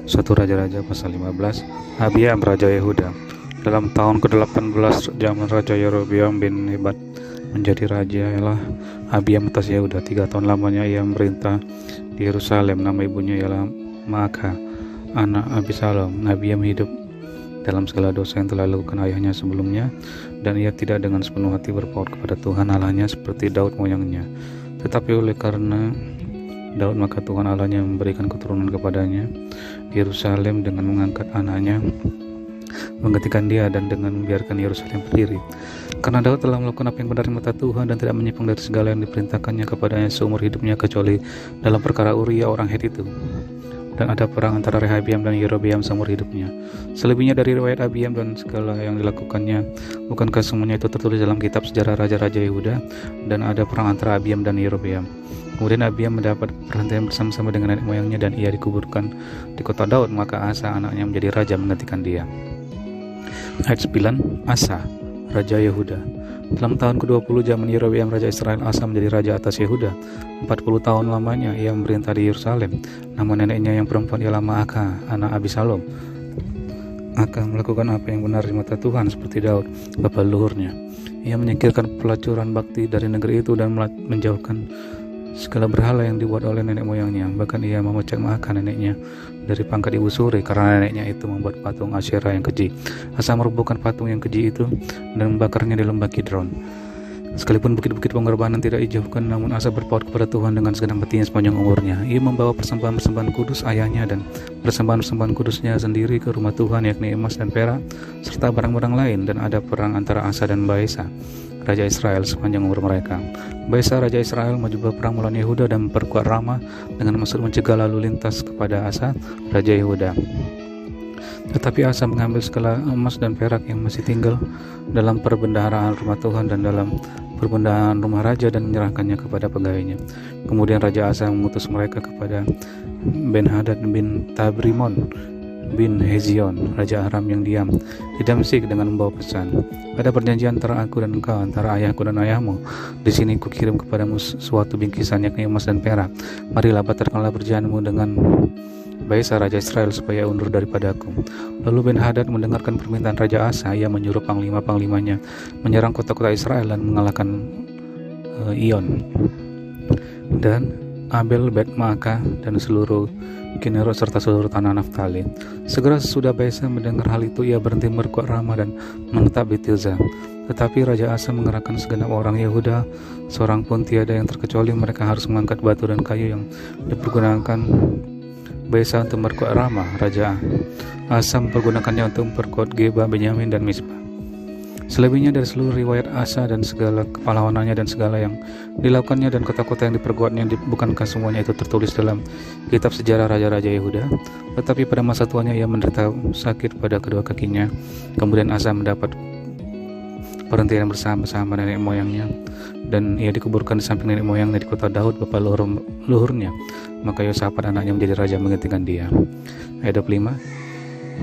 Satu Raja-Raja pasal 15. Abiam Raja Yehuda. Dalam tahun ke-18 zaman Raja Yerobeam bin Nebat menjadi raja ialah Abiam atas Yehuda. 3 tahun lamanya ia memerintah di Yerusalem. Nama ibunya ialah Maakah, anak Abisalom. Abiam hidup dalam segala dosa yang telah dilakukan ayahnya sebelumnya, dan ia tidak dengan sepenuh hati berpaut kepada Tuhan Allahnya seperti Daud moyangnya. Tetapi oleh karena Daud, maka Tuhan Allahnya memberikan keturunan kepadanya di Yerusalem dengan mengangkat anaknya, menggantikan dia, dan dengan membiarkan Yerusalem berdiri. Karena Daud telah melakukan apa yang benar di mata Tuhan dan tidak menyimpang dari segala yang diperintahkannya kepadanya seumur hidupnya, kecuali dalam perkara Uria orang Het itu. Dan ada perang antara Rehabiam dan Yerobeam seumur hidupnya. Selebihnya dari riwayat Abiam dan segala yang dilakukannya, bukankah semuanya itu tertulis dalam kitab sejarah Raja-Raja Yehuda? Dan ada perang antara Abiam dan Yerobeam. Kemudian Abiam mendapat perhentian bersama-sama dengan nenek moyangnya, dan ia dikuburkan di kota Daud. Maka Asa anaknya menjadi raja menggantikan dia. Ayat 9. Asa, Raja Yehuda. Dalam tahun ke-20 zaman Yerobeam Raja Israel, Asa menjadi raja atas Yehuda. 40 tahun lamanya ia memerintah di Yerusalem. Nama neneknya yang perempuan ialah Maakah, anak Abisalom. Asa melakukan apa yang benar di mata Tuhan seperti Daud, bapa leluhurnya. Ia menyingkirkan pelacuran bakti dari negeri itu dan menjauhkan segala berhala yang dibuat oleh nenek moyangnya. Bahkan ia memecat Maakah neneknya dari pangkat ibu suri karena neneknya itu membuat patung Asyera yang keji. Asa merobohkan patung yang keji itu dan membakarnya di lembah Kidron. Sekalipun bukit-bukit pengorbanan tidak dijauhkan, namun Asa berpaut kepada Tuhan dengan segenap hatinya sepanjang umurnya. Ia membawa persembahan-persembahan kudus ayahnya dan persembahan-persembahan kudusnya sendiri ke rumah Tuhan, yakni emas dan perak, serta barang-barang lain. Dan ada perang antara Asa dan Baesa, Raja Israel, sepanjang umur mereka. Baesa Raja Israel maju berperang melawan Yehuda dan memperkuat Rama dengan maksud mencegah lalu lintas kepada Asa, Raja Yehuda. Tetapi Asa mengambil segala emas dan perak yang masih tinggal dalam perbendaharaan rumah Tuhan dan dalam perbendaharaan rumah raja dan menyerahkannya kepada pegawainya. Kemudian Raja Asa mengutus mereka kepada Ben-Hadad bin Tabrimon bin Hezion, Raja Aram yang diam di Damsyik, dengan membawa pesan, ada perjanjian antara aku dan engkau, antara ayahku dan ayahmu. Di sini kukirim kepadamu suatu bingkisan, yakni emas dan perak. Marilah batalkanlah perjanjianmu dengan Baesa Raja Israel supaya undur daripadaku. Lalu Ben-Hadad mendengarkan permintaan Raja Asa. Ia menyuruh panglima-panglimanya menyerang kota-kota Israel dan mengalahkan Ion dan Abel Bet Maakah dan seluruh Kinerot serta seluruh tanah Naftali. Segera sesudah Baesa mendengar hal itu, ia berhenti merkuat Rama dan menetap di Tirza. Tetapi Raja Asa mengerahkan segenap orang Yehuda, seorang pun tiada yang terkecuali. Mereka harus mengangkat batu dan kayu yang dipergunakan Baesa untuk memperkuat Rama. Raja Asa mempergunakannya untuk memperkuat Geba, Benyamin, dan Mispa. Selebihnya dari seluruh riwayat Asa dan segala kepahlawanannya dan segala yang dilakukannya dan kota-kota yang diperkuatnya, bukankah semuanya itu tertulis dalam kitab sejarah Raja-Raja Yehuda? Tetapi pada masa tuanya ia menderita sakit pada kedua kakinya. Kemudian Asa mendapat perhentian bersama-sama nenek moyangnya, dan ia dikuburkan di samping nenek moyangnya di kota Daud, bapa leluhurnya. Maka Yosafat anaknya menjadi raja menggantikan dia. Ayat 25.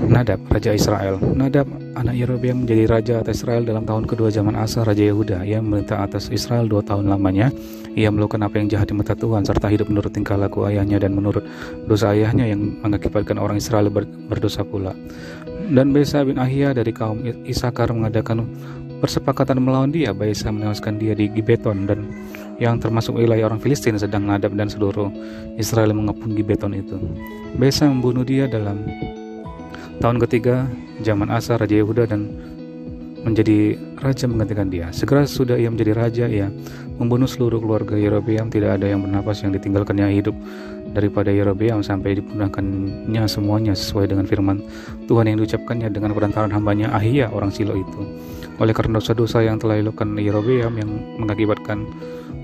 Nadab, Raja Israel. Nadab, anak Yerobeam, menjadi raja atas Israel dalam tahun kedua zaman Asa, Raja Yehuda. Ia memerintah atas Israel 2 tahun lamanya. Ia melakukan apa yang jahat di mata Tuhan, serta hidup menurut tingkah laku ayahnya dan menurut dosa ayahnya yang mengakibatkan orang Israel berdosa pula. Dan Baesa bin Ahia dari kaum Isakar mengadakan persepakatan melawan dia. Baesa menewaskan dia di Gibeton, dan yang termasuk wilayah orang Filistin, sedang Nadab dan seluruh Israel mengepung Gibeton itu. Baesa membunuh dia dalam tahun ketiga zaman Asa Raja Yehuda dan menjadi raja menggantikan dia. Segera sudah ia menjadi raja, ia membunuh seluruh keluarga Yerobeam. Tidak ada yang bernapas yang ditinggalkannya hidup daripada Yerobeam sampai dipunahkannya semuanya, sesuai dengan firman Tuhan yang diucapkannya dengan perantaraan hambanya Ahia orang Silo itu. Oleh karena dosa-dosa yang telah dilakukan Yerobeam yang mengakibatkan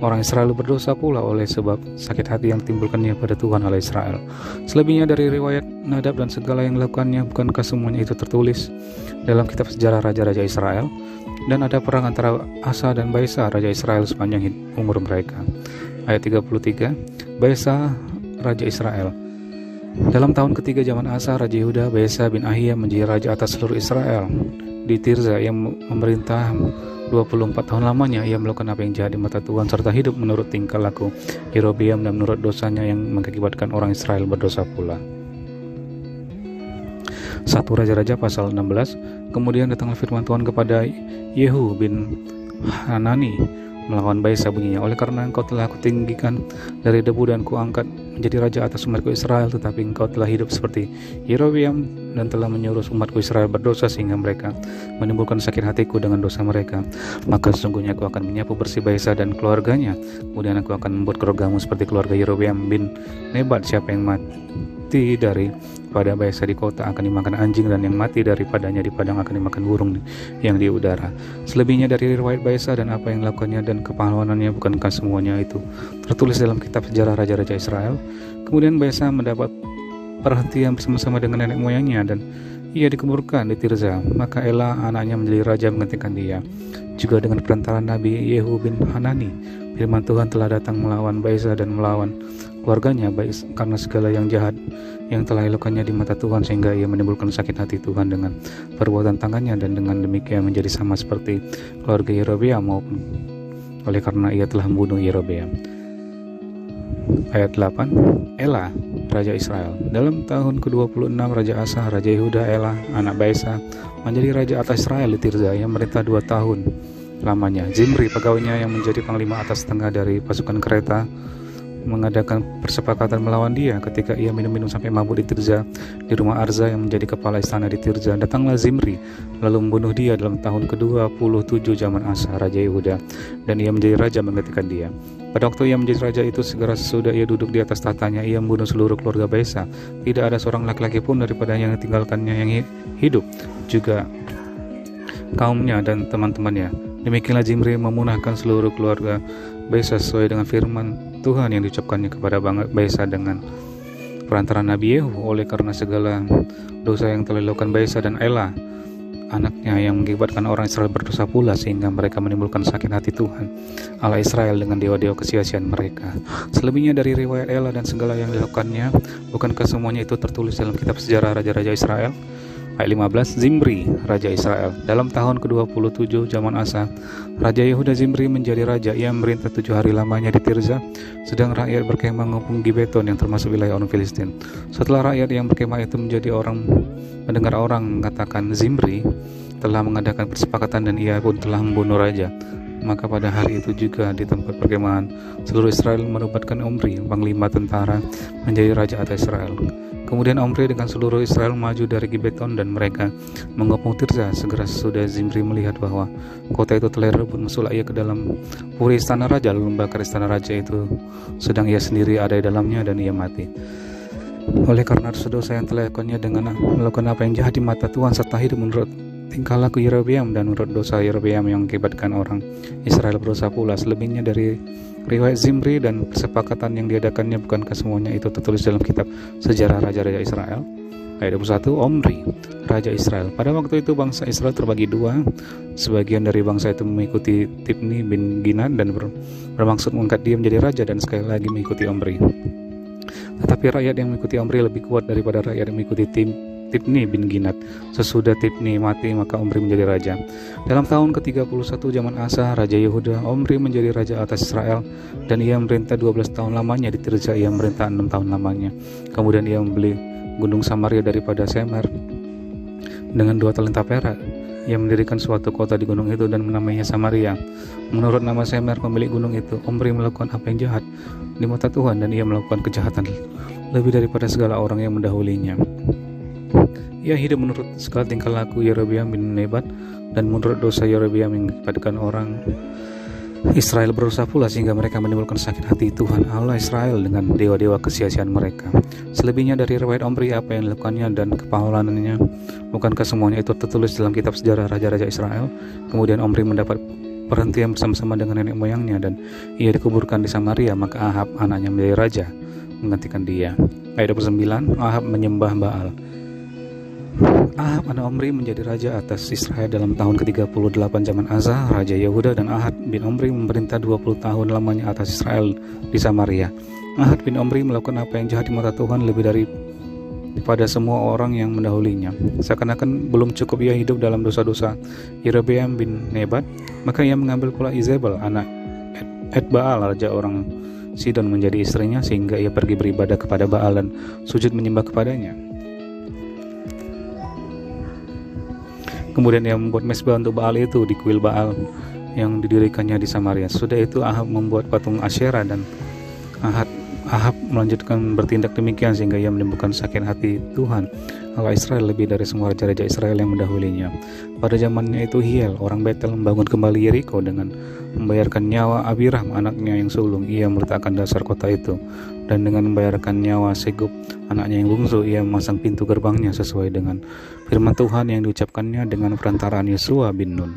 orang Israel berdosa pula, oleh sebab sakit hati yang timbulkannya pada Tuhan Allah Israel. Selebihnya dari riwayat Nadab dan segala yang dilakukannya, bukankah semuanya itu tertulis dalam kitab sejarah Raja-Raja Israel? Dan ada perang antara Asa dan Baesa Raja Israel sepanjang umur mereka. Ayat 33. Baesa Raja Israel. Dalam tahun ketiga zaman Asa Raja Yehuda, Baesa bin Ahia menjadi raja atas seluruh Israel. Di Tirza ia memerintah 24 tahun lamanya. Ia melakukan apa yang jahat di mata Tuhan, serta hidup menurut tingkah laku Yerobeam dan menurut dosanya yang mengakibatkan orang Israel berdosa pula. 1 Raja-Raja pasal 16. Kemudian datanglah firman Tuhan kepada Yehu bin Hanani melawan Baesa, bunyinya, oleh karena engkau telah kutinggikan dari debu dan kuangkat menjadi raja atas umatku Israel, tetapi engkau telah hidup seperti Yerobeam dan telah menyuruh umatku Israel berdosa sehingga mereka menimbulkan sakit hatiku dengan dosa mereka, maka sesungguhnya aku akan menyapu bersih Baesa dan keluarganya. Kemudian aku akan membuat keluargamu seperti keluarga Yerobeam bin Nebat. Siapa yang mati daripada Baesa di kota akan dimakan anjing, dan yang mati daripadanya di padang akan dimakan burung yang di udara. Selebihnya dari riwayat Baesa dan apa yang dilakukannya dan kepahlawanannya, bukankah semuanya itu tertulis dalam kitab sejarah raja-raja Israel? Kemudian Baesa mendapat perhentian bersama-sama dengan nenek moyangnya, dan ia dikuburkan di Tirza. Maka Ela anaknya menjadi raja menggantikan dia. Juga dengan perantaraan Nabi Yehu bin Hanani, firman Tuhan telah datang melawan Baesa dan melawan keluarganya, baik karena segala yang jahat yang telah dilakukannya di mata Tuhan, sehingga ia menimbulkan sakit hati Tuhan dengan perbuatan tangannya, dan dengan demikian menjadi sama seperti keluarga Yerobeam, maupun oleh karena ia telah membunuh Yerobeam. Ayat 8. Ela, Raja Israel. Dalam tahun ke-26 Raja Asa, Raja Yehuda, Ela, anak Baesa, menjadi raja atas Israel di Tirza. Ia merintah 2 tahun lamanya. Zimri, pegawainya yang menjadi panglima atas setengah dari pasukan kereta, mengadakan persepakatan melawan dia ketika ia minum-minum sampai mabuk di Tirza di rumah Arza yang menjadi kepala istana di Tirza. Datanglah Zimri lalu membunuh dia dalam tahun ke-27 zaman Asa, Raja Yehuda, dan ia menjadi raja menggantikan dia. Pada waktu ia menjadi raja itu, segera sesudah ia duduk di atas tatanya, ia membunuh seluruh keluarga Baesa. Tidak ada seorang laki-laki pun daripada yang ditinggalkannya yang hidup, juga kaumnya dan teman-temannya. Demikianlah Zimri memunahkan seluruh keluarga Baesa sesuai dengan firman Tuhan yang diucapkannya kepada Baesa dengan perantaraan Nabi Yehu, oleh karena segala dosa yang telah dilakukan Baesa dan Ela anaknya yang mengakibatkan orang Israel berdosa pula, sehingga mereka menimbulkan sakit hati Tuhan Allah Israel dengan dewa-dewa kesia-siaan mereka. Selebihnya dari riwayat Ela dan segala yang dilakukannya, bukankah semuanya itu tertulis dalam kitab sejarah raja-raja Israel? Ayat 15. Zimri, Raja Israel. Dalam tahun ke-27 zaman Asa, Raja Yehuda Zimri menjadi raja. Ia memerintah 7 hari lamanya di Tirza, sedang rakyat berkemah mengepung Gibeton yang termasuk wilayah orang Filistin. Setelah rakyat yang berkemah itu mendengar orang mengatakan Zimri telah mengadakan persepakatan dan ia pun telah membunuh raja, maka pada hari itu juga di tempat perkemahan seluruh Israel menobatkan Omri, panglima tentara, menjadi raja atas Israel. Kemudian Omri dengan seluruh Israel maju dari Gibeton dan mereka mengepung Tirza. Segera sesudah Zimri melihat bahwa kota itu telah direbut, masuklah ia ke dalam puri istana raja, lalu membakar istana raja itu, sedang ia sendiri ada di dalamnya, dan ia mati. Oleh karena dosa yang telah dilakukannya dengan melakukan apa yang jahat di mata Tuhan, serta hidup menurut tingkah laku Yerobeam dan menurut dosa Yerobeam yang mengakibatkan orang Israel berdosa pula. Selebihnya dari riwayat Zimri dan kesepakatan yang diadakannya, bukankah semuanya itu tertulis dalam kitab sejarah raja-raja Israel? Ayat 21. Omri, Raja Israel. Pada waktu itu bangsa Israel terbagi 2. Sebagian dari bangsa itu mengikuti Tibni bin Ginat dan bermaksud mengangkat dia menjadi raja, dan sekali lagi mengikuti Omri. Tetapi rakyat yang mengikuti Omri lebih kuat daripada rakyat yang mengikuti Tibni bin Ginat. Sesudah Tibni mati, maka Omri menjadi raja. Dalam tahun ke-31 zaman Asa, Raja Yehuda, Omri menjadi raja atas Israel, dan ia memerintah 12 tahun lamanya di Tirza. Ia memerintah 6 tahun lamanya. Kemudian ia membeli gunung Samaria daripada Semer dengan 2 talenta perak. Ia mendirikan suatu kota di gunung itu dan menamainya Samaria. Menurut nama Semer, pemilik gunung itu, Omri melakukan apa yang jahat di mata Tuhan, dan ia melakukan kejahatan lebih daripada segala orang yang mendahulinya. Ia hidup menurut segala tingkah laku Yerobeam bin Nebat, dan menurut dosa Yerobeam yang mengakibatkan orang Israel berdosa pula, sehingga mereka menimbulkan sakit hati Tuhan Allah Israel dengan dewa-dewa kesia-siaan mereka. Selebihnya dari riwayat Omri, apa yang dilakukannya dan kepahlawanannya, bukankah semuanya itu tertulis dalam kitab sejarah raja-raja Israel? Kemudian Omri mendapat perhentian bersama-sama dengan nenek moyangnya, dan ia dikuburkan di Samaria. Maka Ahab anaknya menjadi raja menggantikan dia. Ayat 29. Ahab menyembah Baal. Ahab anak Omri menjadi raja atas Israel dalam tahun ke-38 zaman Asa, Raja Yehuda, dan Ahab bin Omri memerintah 20 tahun lamanya atas Israel di Samaria. Ahab bin Omri melakukan apa yang jahat di mata Tuhan lebih daripada semua orang yang mendahulinya. Seakan-akan belum cukup ia hidup dalam dosa-dosa Yerobeam bin Nebat, maka ia mengambil pula Izebel anak Etbaal, raja orang Sidon, menjadi istrinya, sehingga ia pergi beribadah kepada Baal dan sujud menyembah kepadanya. Kemudian ia membuat mesbah untuk Baal itu di kuil Baal yang didirikannya di Samaria. Sudah itu Ahab membuat patung Asyera, dan Ahab melanjutkan bertindak demikian sehingga ia menimbulkan sakit hati Tuhan Allah Israel lebih dari semua raja-raja Israel yang mendahulunya. Pada zamannya itu Hiel, orang Betel, membangun kembali Yeriko dengan membayarkan nyawa Abiram, anaknya yang sulung. Ia meletakkan dasar kota itu, dan dengan membayarkan nyawa Segub, anaknya yang bungsu, ia memasang pintu gerbangnya sesuai dengan firman Tuhan yang diucapkannya dengan perantaraan Yosua bin Nun.